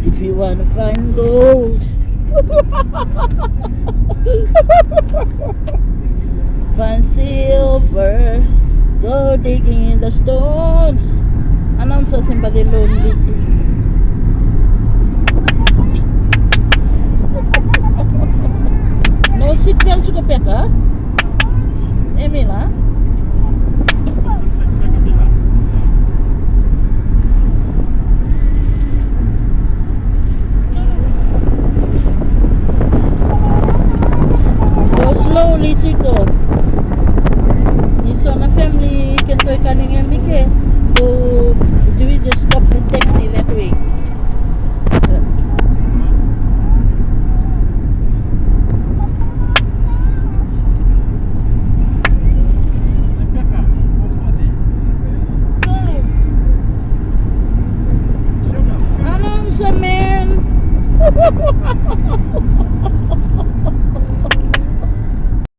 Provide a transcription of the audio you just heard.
If you wanna find gold, find silver, go digging in the stones. Announce sa Simply Lonely. No seatbelt cukup ya kak? Emila? Go slowly, Chico. So na family can toy kaning MBK. Do we just stop the taxi that way? Announce man.